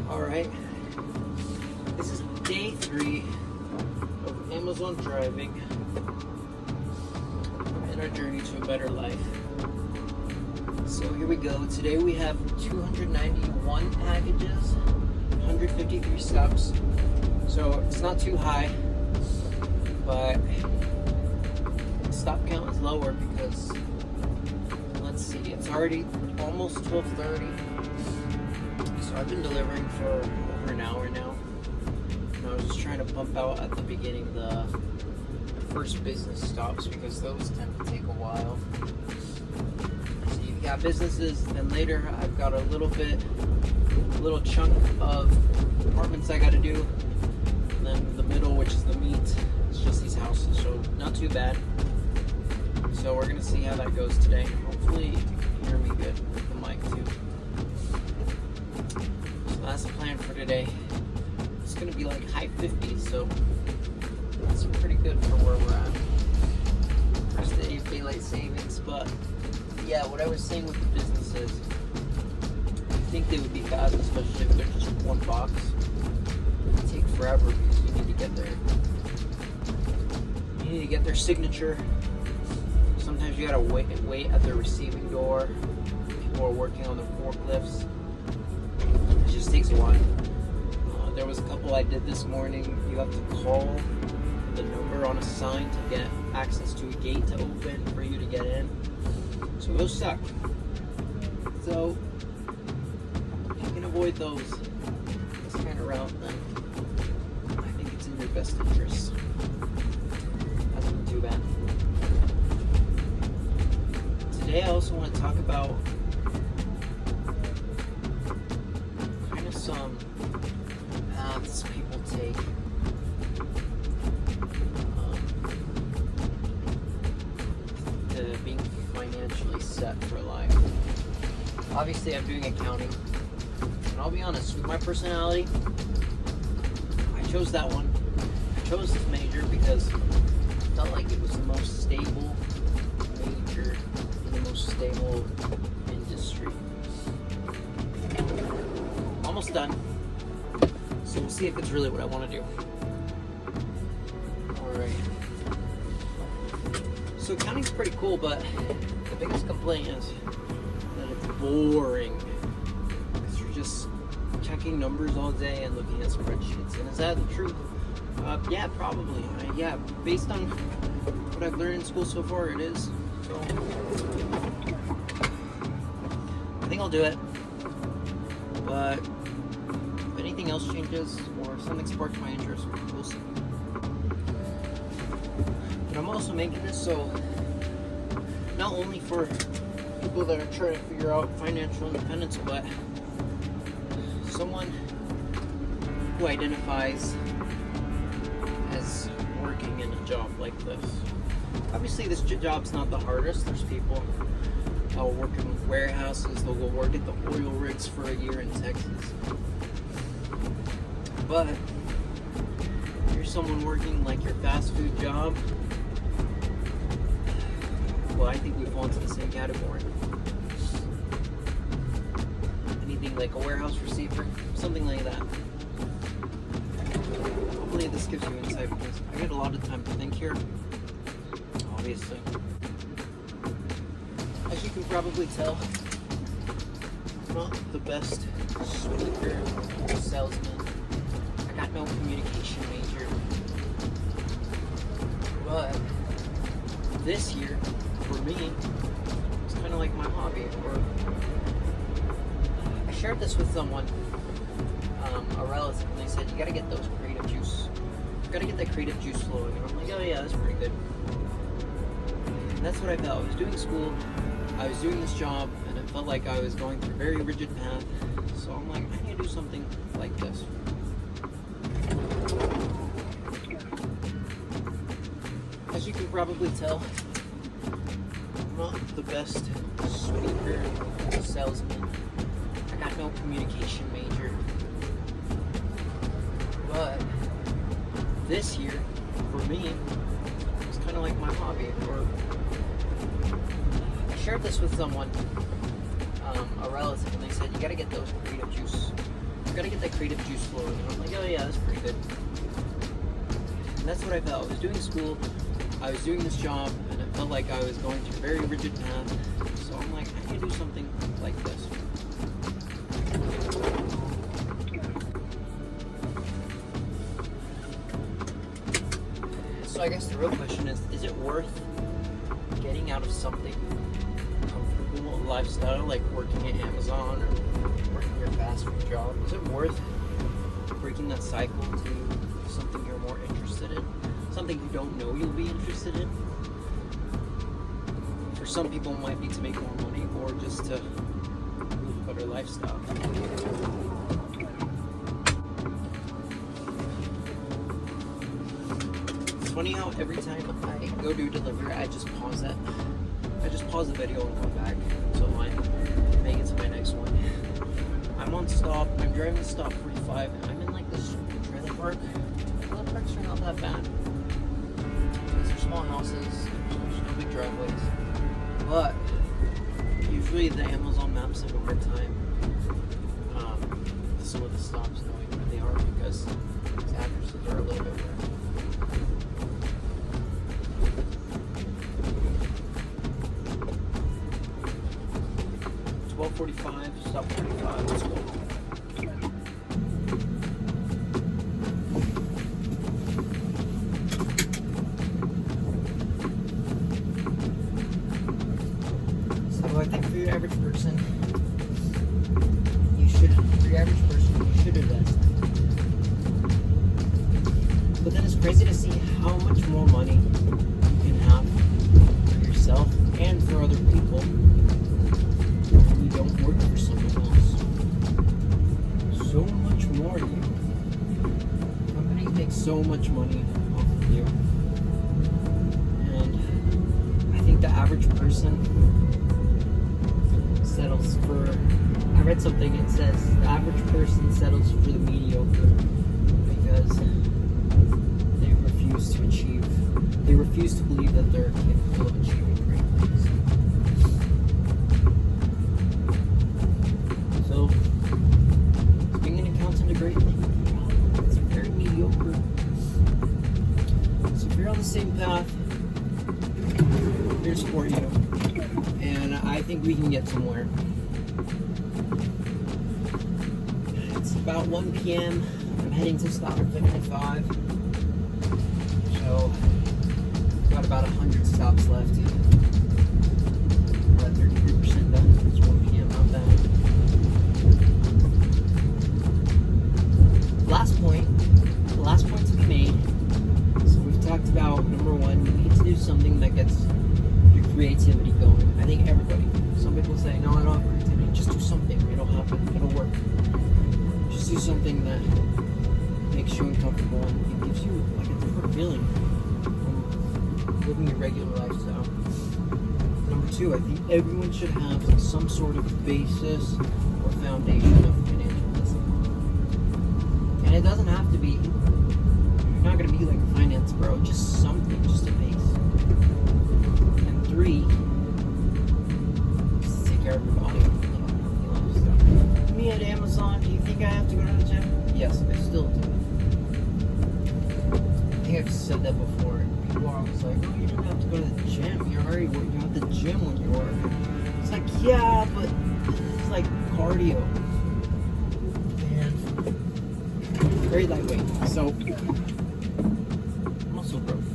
Alright, this is day 3 of Amazon driving and our journey to a better life. So here we go. Today we have 291 packages, 153 stops. So it's not too high, but the stop count is lower because, let's see, it's already almost 12:30. So I've been delivering for over an hour now. And I was just trying to bump out at the beginning the first business stops because those tend to take a while. So you've got businesses, then later I've got a little chunk of apartments I gotta do. And then the middle, which is the meat, it's just these houses, so not too bad. So we're gonna see how that goes today. Hopefully you can hear me good with the mic too. That's the plan for today. It's going to be like high 50s, so that's pretty good for where we're at. First day of daylight savings, but yeah, what I was saying with the businesses, I think they would be fast, especially if they're just one box. It would take forever because you need to get their signature. Sometimes you gotta wait at the receiving door. People are working on their forklifts. It just takes a while. There was a couple I did this morning. You have to call the number on a sign to get access to a gate to open for you to get in. So those suck. So if you can avoid this kind of route, then I think it's in your best interest. That's not too bad. Today I also want to talk about some paths people take to being financially set for life. Obviously, I'm doing accounting, and I'll be honest, with my personality, I chose that one. I chose this major because I felt like it was the most stable major in the most stable industry. Almost done, so we'll see if it's really what I want to do. Alright, so accounting's pretty cool, but the biggest complaint is that it's boring because you're just checking numbers all day and looking at spreadsheets. And is that the truth? Yeah, probably. Based on what I've learned in school so far, it is. So I think I'll do it, but if anything else changes or something sparks my interest, we'll see. But I'm also making this so not only for people that are trying to figure out financial independence, but someone who identifies as working in a job like this. Obviously, this job's not the hardest. There's people that will work in warehouses, they'll go work at the oil rigs for a year in Texas. But if you're someone working like your fast food job, well, I think we fall into the same category. Anything like a warehouse receiver, something like that. Hopefully this gives you insight because I get a lot of time to think here, obviously. As you can probably tell, I'm not the best speaker or salesman. I got no communication major. But this year, for me, it's kind of like my hobby. Or I shared this with someone, a relative, and they said, you gotta get those creative juice. You gotta get that creative juice flowing. And I'm like, oh yeah, that's pretty good. And that's what I felt. I was doing school, I was doing this job, and it felt like I was going through a very rigid path. So I'm like, I need to do something like this. As you can probably tell, I'm not the best speaker or salesman. I got no communication major. But this year, for me, it's kind of like my hobby. Or I shared this with someone, a relative, and they said, you gotta get those creative juice. You gotta get that creative juice flowing. And I'm like, oh yeah, that's pretty good. And that's what I felt. I was doing school, I was doing this job, and I felt like I was going through a very rigid path. So I'm like, I can do something like this. So I guess the real question is it worth getting out of something comfortable lifestyle like working at Amazon or working your fast food job? Is it worth breaking that cycle to something you're more interested in? Something you don't know you'll be interested in? For some people it might be to make more money or just to live a better lifestyle. It's funny how every time I go do delivery, I just pause it. I just pause the video and come back until I make it to my next one. I'm on stop, I'm driving to stop 45, and I'm in like this trailer park. Trailer parks are not that bad. These are small houses, there's no big driveways. But usually the Amazon maps have a hard time with some of the stops knowing where they are because these addresses are a little bit rare. .45, stop 45, let's go. So I think for your average person, you should invest. But then it's crazy to see how much more money you can have for yourself and for other people. You don't work for someone else. So much more. Companies make so much money off of you. And I think the average person settles for, I read something, it says the average person settles for the mediocre because they refuse to believe that they're capable of achieving great things. So, being an accountant a great thing? It's very mediocre. So if you're on the same path, here's for you. And I think we can get somewhere. It's about 1 p.m. I'm heading to stop at 55. So, got about 100 stops left. We're at 33% done. It's 1 p.m. Not bad. The last point to be made. So we've talked about number one, you need to do something that gets your creativity going. I think everybody. Some people say, no, I don't have creativity. Just do something. It'll happen. It'll work. Just do something that makes you uncomfortable and it gives you like a different feeling from living your regular lifestyle. Number two, I think everyone should have some sort of basis or foundation of financial discipline. And it doesn't have to be, you're not going to be like a finance bro, just something, just a base. And three, just take care of your body. Me at Amazon, do you think I have to go to the gym? Yes, I still do. I think I've said that before. People are always like, oh, you don't have to go to the gym. You're at the gym when you work. It's like, yeah, but it's like cardio. And very lightweight. So, muscle growth.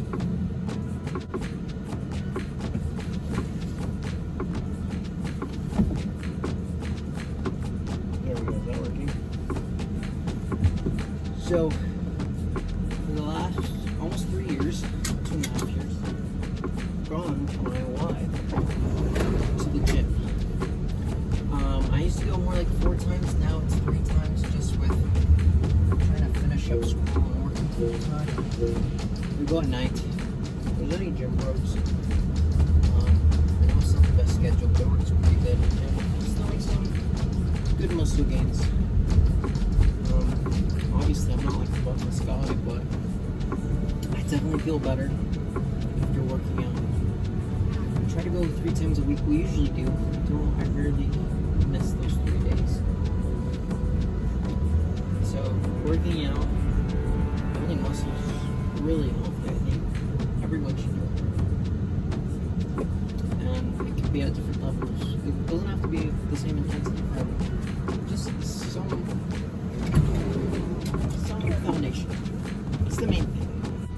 There we go, is that working? So, for the last almost 3 years, 2.5 years, I've gone my wife to the gym. I used to go more like 4 times, now it's 3 times just with trying to finish up school and working full time. We go at night. There's any gym bros. I know it's not the best schedule, but it works pretty good. And still make some good muscle gains. Obviously, I'm not like a buffness guy, but I definitely feel better after working out. I try to go 3 times a week. We usually do. I rarely miss those 3 days. working out, building muscles is really healthy. I think everyone should do it. And it can be at different levels. It doesn't have to be the same intensity for everyone. Just some foundation. It's the main thing.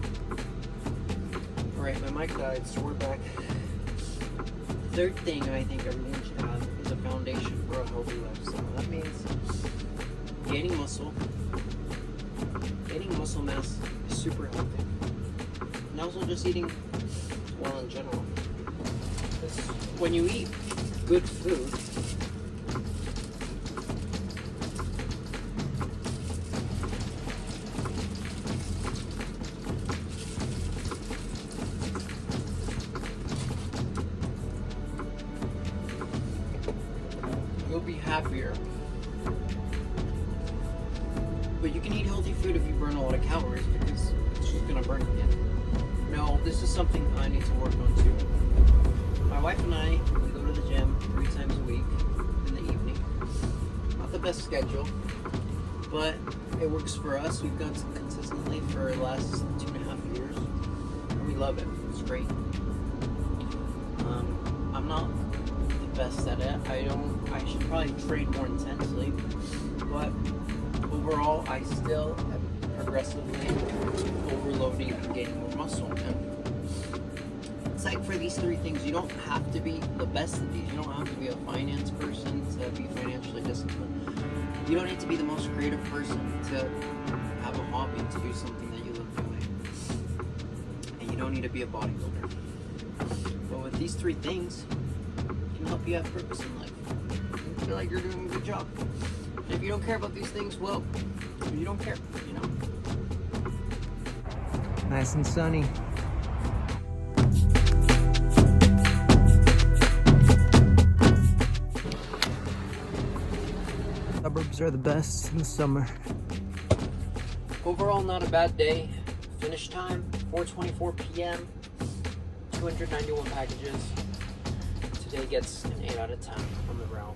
Alright, my mic died, so we're back. Third thing I think everyone should have is a foundation for a healthy lifestyle. That means gaining muscle mass is super healthy. And also just eating well in general. Because when you eat good food, you'll be happier. But you can eat healthy food if you burn a lot of calories, because it's just gonna burn again. No, this is something I need to work on too. My wife and I, we go to the gym 3 times a week in the evening. Not the best schedule, but it works for us. We've gone consistently for the last 2.5 years, and we love it. It's great. I'm not the best at it. I should probably train more intensely, but overall, I still am progressively overloading and gaining more muscle. And it's like for these 3 things, you don't have to be the best at these. You don't have to be a finance person to be financially disciplined. You don't need to be the most creative person to have a hobby, to do something that you love doing. And you don't need to be a bodybuilder. But with these 3 things, it can help you have purpose in life. You feel like you're doing a good job. And if you don't care about these things, well, you don't care, you know? Nice and sunny. Suburbs are the best in the summer. Overall, not a bad day. Finish time, 4:24 p.m. 291 packages. Today gets an 8 out of 10 on the route.